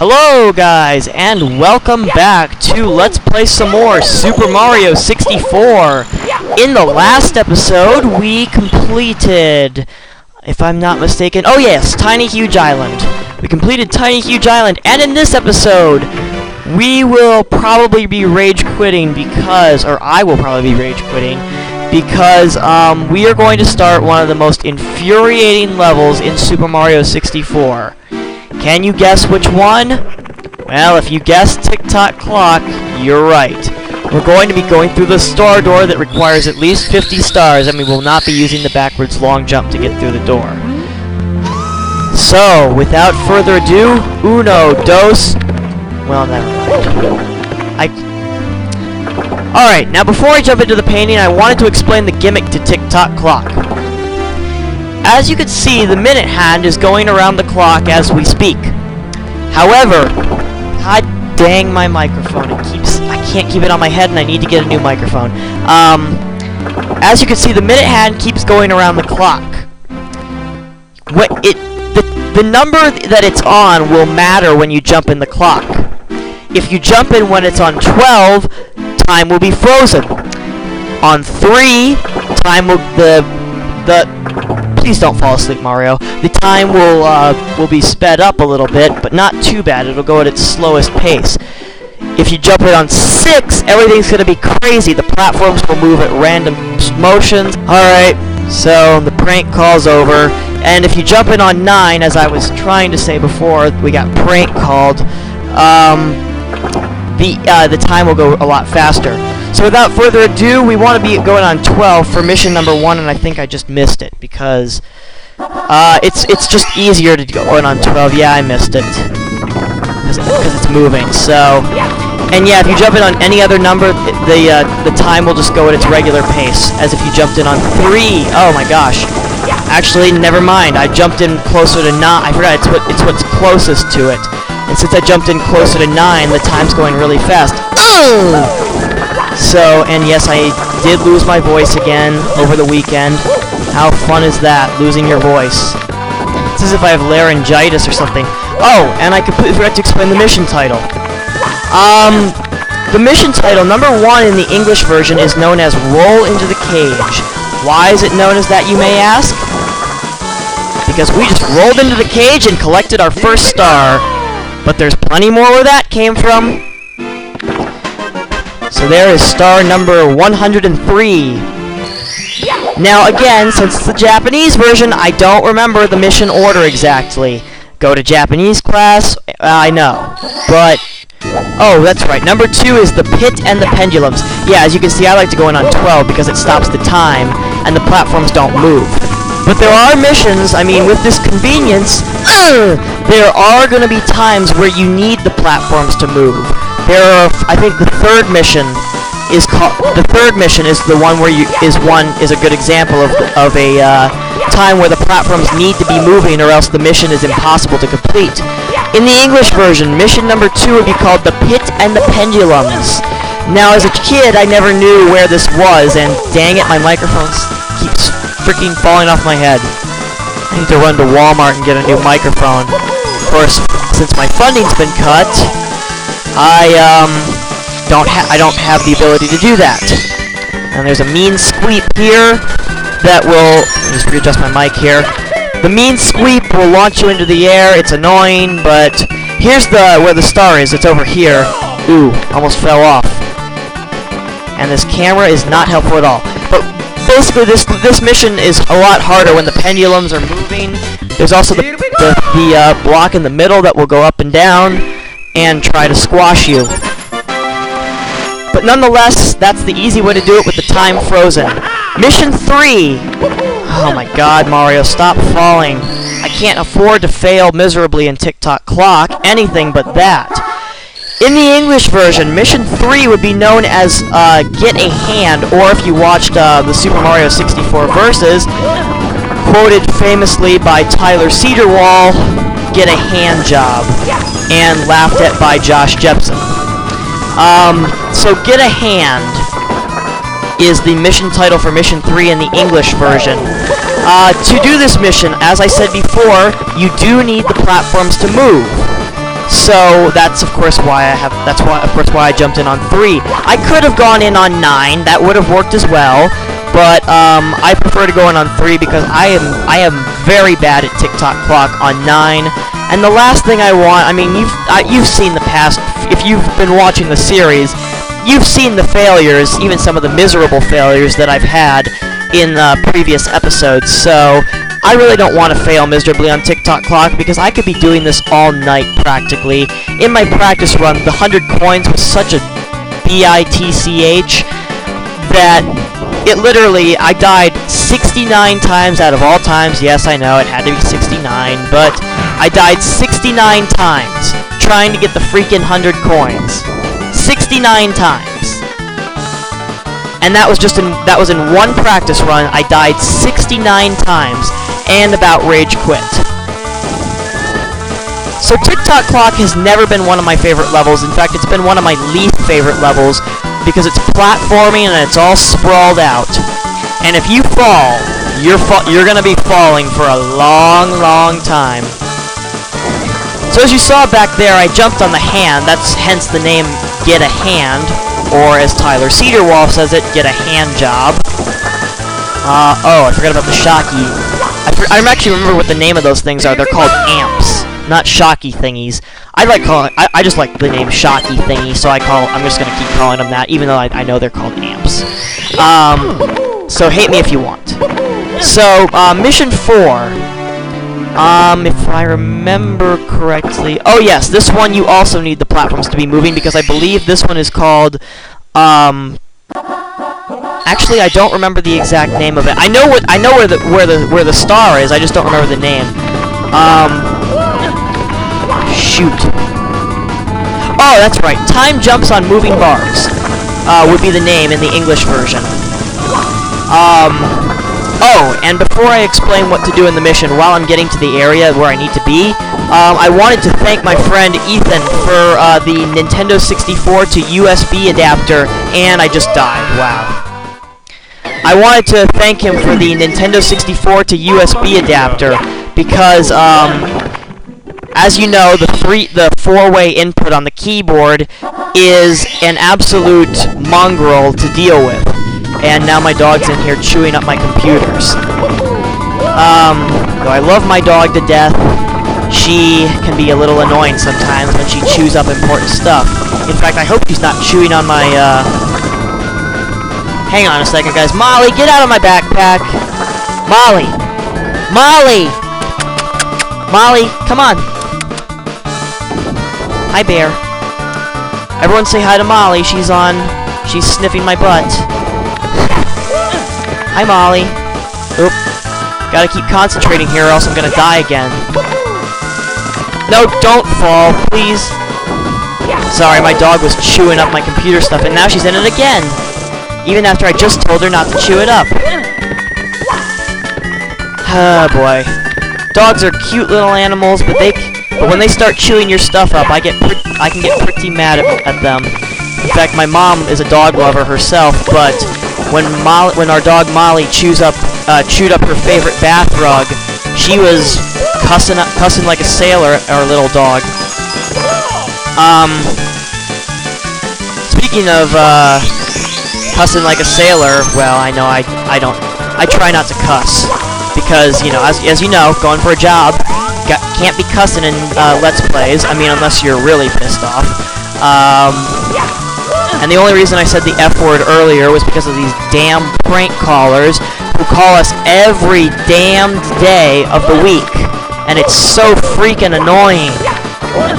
Hello guys, and welcome back to Let's Play some more Super Mario 64. In the last episode, we completed, if I'm not mistaken, oh yes, Tiny Huge Island. We completed Tiny Huge Island, and in this episode, we will probably be rage quitting because, or I will probably be rage quitting, because we are going to start one of the most infuriating levels in Super Mario 64. Can you guess which one? Well, if you guessed Tick Tock Clock, you're right. We're going to be going through the star door that requires at least 50 stars, and we will not be using the backwards long jump to get through the door. So, without further ado, uno, dos... Well, never mind. Alright, now before I jump into the painting, I wanted to explain the gimmick to Tick Tock Clock. As you can see, the minute hand is going around the clock as we speak. However, god dang my microphone, I can't keep it on my head and I need to get a new microphone. As you can see, the minute hand keeps going around the clock. The number that it's on will matter when you jump in the clock. If you jump in when it's on 12, time will be frozen. On 3, time will please don't fall asleep, Mario. The time will be sped up a little bit, but not too bad. It'll go at its slowest pace. If you jump in on 6, everything's gonna be crazy. The platforms will move at random motions. Alright, so the prank call's over. And if you jump in on 9, as I was trying to say before, we got prank called, the time will go a lot faster. So without further ado, we want to be going on 12 for mission number 1, and I think I just missed it, because it's just easier to go on 12. Yeah, I missed it, because it's moving, so... And yeah, if you jump in on any other number, the time will just go at its regular pace, as if you jumped in on 3. Oh my gosh. Actually, never mind, I jumped in closer to 9. I forgot, it's what's closest to it. And since I jumped in closer to 9, the time's going really fast. So, and yes, I did lose my voice again over the weekend. How fun is that, losing your voice? It's as if I have laryngitis or something. Oh, and I completely forgot to explain the mission title. The mission title, number 1 in the English version, is known as Roll Into the Cage. Why is it known as that, you may ask? Because we just rolled into the cage and collected our first star. But there's plenty more where that came from. So there is star number 103. Now again, since it's the Japanese version, I don't remember the mission order exactly. Go to Japanese class, I know. But, oh, that's right, number 2 is the pit and the pendulums. Yeah, as you can see, I like to go in on 12 because it stops the time, and the platforms don't move. But there are missions, I mean, with this convenience, there are going to be times where you need the platforms to move. There are, I think the third mission is the one where is a good example of a time where the platforms need to be moving or else the mission is impossible to complete. In the English version, mission number 2 would be called the Pit and the Pendulums. Now, as a kid, I never knew where this was, and dang it, my microphone keeps freaking falling off my head. I need to run to Walmart and get a new microphone. Of course, since my funding's been cut, I don't have the ability to do that. And there's a mean squeak here that will... Let me just readjust my mic here. The mean squeak will launch you into the air. It's annoying, but here's where the star is. It's over here. Ooh, almost fell off. And this camera is not helpful at all. But basically, this mission is a lot harder when the pendulums are moving. There's also the block in the middle that will go up and down and try to squash you. But nonetheless, that's the easy way to do it with the time frozen. Mission 3! Oh my god, Mario, stop falling. I can't afford to fail miserably in Tick Tock Clock, anything but that. In the English version, Mission 3 would be known as Get a Hand, or if you watched the Super Mario 64 verses, quoted famously by Tyler Cedarwall, Get a Hand Job, and laughed at by Josh Jepson. So Get a Hand is the mission title for Mission 3 in the English version. To do this mission, as I said before, you do need the platforms to move. So that's of course why I jumped in on 3. I could have gone in on 9. That would have worked as well. But I prefer to go in on 3 because I am very bad at Tick Tock Clock on 9. And the last thing I want, I mean, you've seen the past. If you've been watching the series, you've seen the failures, even some of the miserable failures that I've had in previous episodes. So I really don't want to fail miserably on Tick Tock Clock because I could be doing this all night practically. In my practice run, the 100 coins was such a bitch that it literally, I died 69 times out of all times. Yes, I know, it had to be 69, but I died 69 times trying to get the freaking 100 coins. 69 times. And that was in one practice run. I died 69 times and about rage quit. So Tick Tock Clock has never been one of my favorite levels. In fact, it's been one of my least favorite levels because it's platforming and it's all sprawled out. And if you fall, you're gonna be falling for a long, long time. So as you saw back there, I jumped on the hand. That's hence the name Get a Hand, or as Tyler Cedarwolf says it, get a hand job. Oh, I forgot about the shocky. I actually remember what the name of those things are. They're called amps, not shocky thingies. I just like the name shocky thingy, so I'm just gonna keep calling them that, even though I know they're called amps. So hate me if you want. So, mission 4. If I remember correctly... Oh yes, this one you also need the platforms to be moving because I believe this one is called, actually, I don't remember the exact name of it. I know where the star is, I just don't remember the name. Shoot. Oh, that's right. Time jumps on moving bars, would be the name in the English version. Oh, and before I explain what to do in the mission, while I'm getting to the area where I need to be, I wanted to thank my friend Ethan for the Nintendo 64 to USB adapter, and I just died. Wow. I wanted to thank him for the Nintendo 64 to USB adapter because, as you know, the 4-way input on the keyboard is an absolute mongrel to deal with. And now my dog's in here chewing up my computers. Though I love my dog to death, she can be a little annoying sometimes when she chews up important stuff. In fact, I hope she's not chewing on my, Hang on a second, guys. Molly, get out of my backpack! Molly! Molly! Molly, come on! Hi, Bear. Everyone say hi to Molly. She's sniffing my butt. Hi, Molly. Oop. Gotta keep concentrating here or else I'm gonna die again. No, don't fall, please. Sorry, my dog was chewing up my computer stuff, and now she's in it again. Even after I just told her not to chew it up. Oh, boy. Dogs are cute little animals, but when they start chewing your stuff up, I can get pretty mad at them. In fact, my mom is a dog lover herself, but when our dog Molly chewed up her favorite bath rug, she was cussing like a sailor at our little dog. Speaking of cussing like a sailor, well, I know I try not to cuss because, you know, as you know, going for a job, can't be cussing in Let's Plays. I mean, unless you're really pissed off. And the only reason I said the F word earlier was because of these damn prank callers who call us every damned day of the week. And it's so freaking annoying.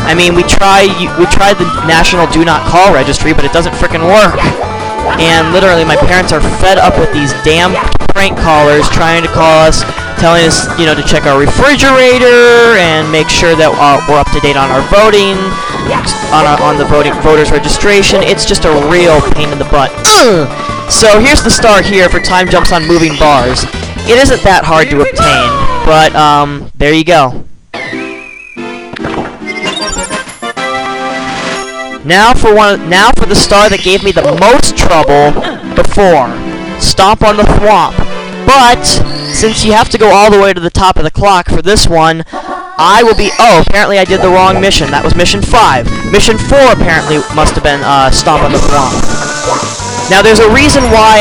I mean, we tried the National Do Not Call Registry, but it doesn't frickin' work. And literally, my parents are fed up with these damn prank callers trying to call us, telling us, you know, to check our refrigerator and make sure that we're up to date on our voting, on the voters registration. It's just a real pain in the butt. So here's the star here for time jumps on moving bars. It isn't that hard to obtain, but there you go. Now for the star that gave me the most trouble before. Stomp on the thwomp. But since you have to go all the way to the top of the clock for this one, I will be... Oh, apparently I did the wrong mission. That was mission 5. Mission 4 apparently must have been Stomp on the Thwomp. Now, there's a reason why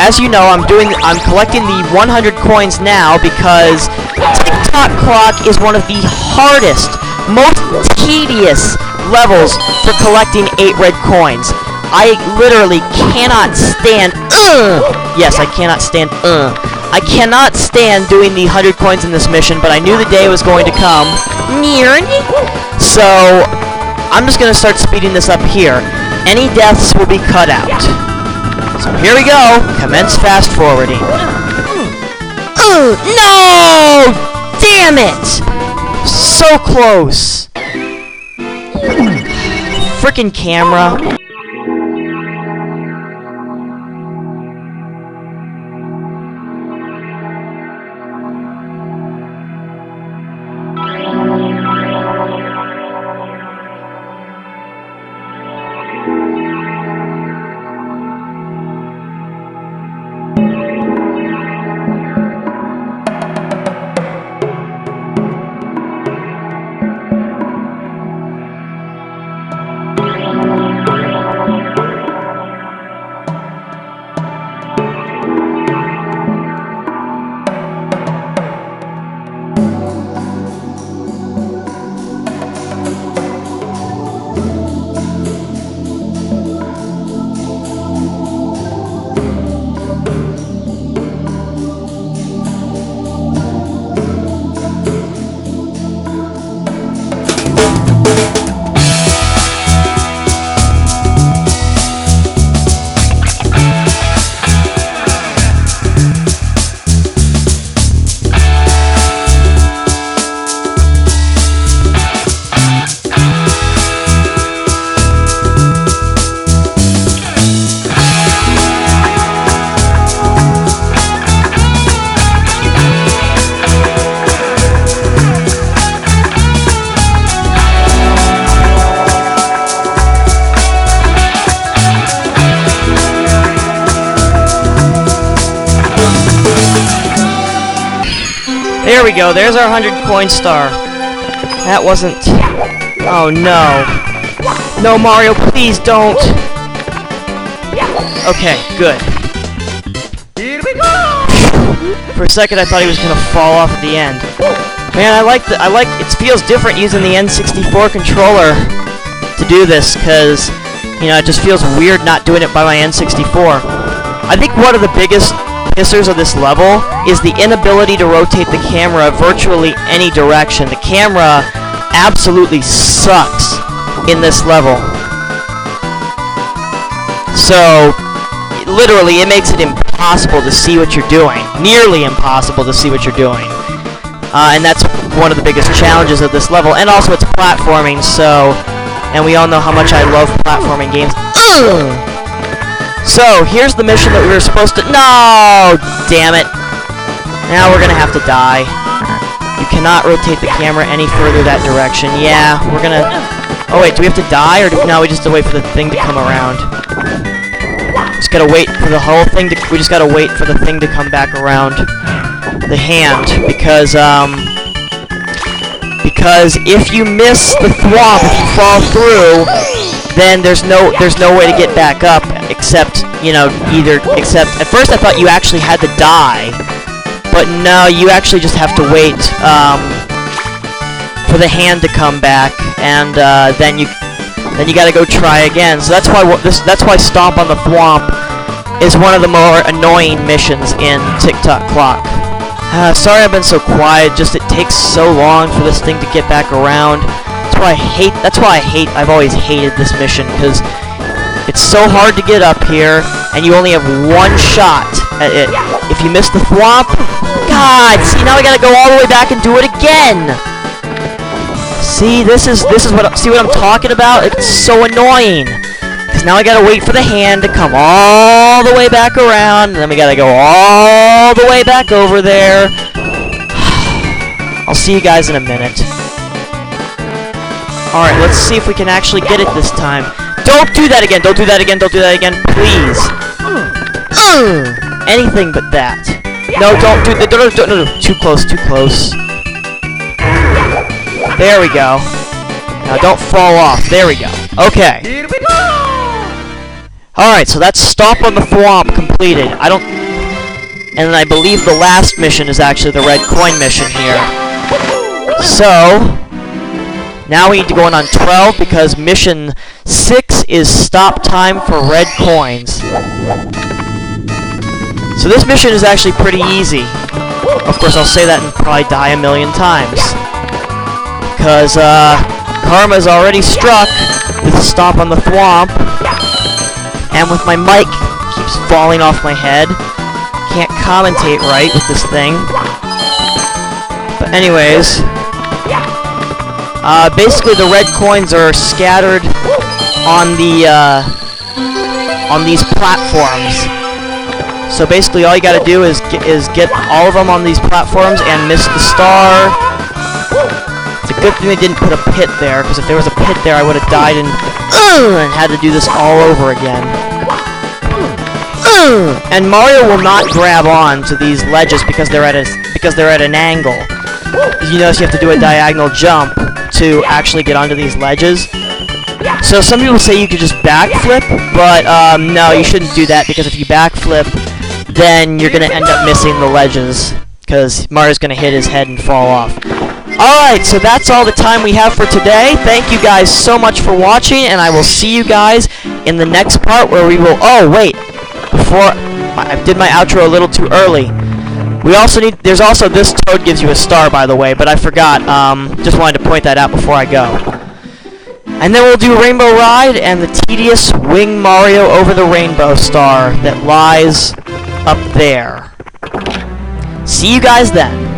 as you know, I'm collecting the 100 coins now because Tick Tock Clock is one of the hardest, most tedious levels for collecting 8 red coins. I literally cannot stand... Yes, I cannot stand... I cannot stand doing the 100 coins in this mission, but I knew the day was going to come. So, I'm just going to start speeding this up here. Any deaths will be cut out. So here we go. Commence fast forwarding. No! Damn it! So close. Frickin' camera. There we go, there's our 100 coin star. That wasn't... Oh no. No, Mario, please don't. Okay, good. Here we go! For a second I thought he was gonna fall off at the end. Man, it feels different using the N64 controller to do this, cause, you know, it just feels weird not doing it by my N64. I think one of the biggest pissers of this level is the inability to rotate the camera virtually any direction. The camera absolutely sucks in this level. So, literally, it makes it impossible to see what you're doing. Nearly impossible to see what you're doing. And that's one of the biggest challenges of this level. And also, it's platforming, so... And we all know how much I love platforming games. So, here's the mission that we were supposed to... No! Damn it. Now we're gonna have to die. You cannot rotate the camera any further that direction. Yeah, we're gonna... Oh wait, do we have to die? Or no, we just have to wait for the thing to come around. Just gotta wait for the whole thing to... We just gotta wait for the thing to come back around the hand. Because if you miss the thwomp, if you fall through... then there's no way to get back up except, you know, except at first I thought you actually had to die, but no, you actually just have to wait for the hand to come back, and then you got to go try again. So that's why Stomp on the Thwomp is one of the more annoying missions in Tick Tock Clock. Sorry I've been so quiet, just it takes so long for this thing to get back around. That's why I've always hated this mission, because it's so hard to get up here, and you only have one shot at it. If you miss the thwomp, God, see, now I gotta go all the way back and do it again! See, see what I'm talking about? It's so annoying! Because now I gotta wait for the hand to come all the way back around, and then we gotta go all the way back over there. I'll see you guys in a minute. Alright, let's see if we can actually get it this time. Don't do that again! Don't do that again! Don't do that again! Please! Anything but that. No, don't do that. No. Too close, too close. There we go. Now don't fall off. There we go. Okay. Here we go! Alright, so that's Stomp on the Thwomp completed. And then I believe the last mission is actually the red coin mission here. So, now we need to go in on 12 because mission 6 is stop time for red coins. So this mission is actually pretty easy. Of course, I'll say that and probably die a million times. Because, Karma's already struck with Stomp on the Thwomp. And with my mic, keeps falling off my head. Can't commentate right with this thing. But anyways, basically the red coins are scattered on the, on these platforms. So basically all you gotta do is get all of them on these platforms and miss the star. It's a good thing they didn't put a pit there, because if there was a pit there I would have died and had to do this all over again. And Mario will not grab on to these ledges because they're at an angle. You notice you have to do a diagonal jump to actually get onto these ledges. So some people say you could just backflip, but no, you shouldn't do that, because if you backflip, then you're gonna end up missing the ledges, because Mario's gonna hit his head and fall off. Alright, so that's all the time we have for today. Thank you guys so much for watching, and I will see you guys in the next part where we will... Oh, wait! Before... I did my outro a little too early. We also need... There's also this toad gives you a star, by the way, but I forgot. Just wanted to point that out before I go. And then we'll do Rainbow Ride and the tedious Wing Mario over the Rainbow Star that lies up there. See you guys then.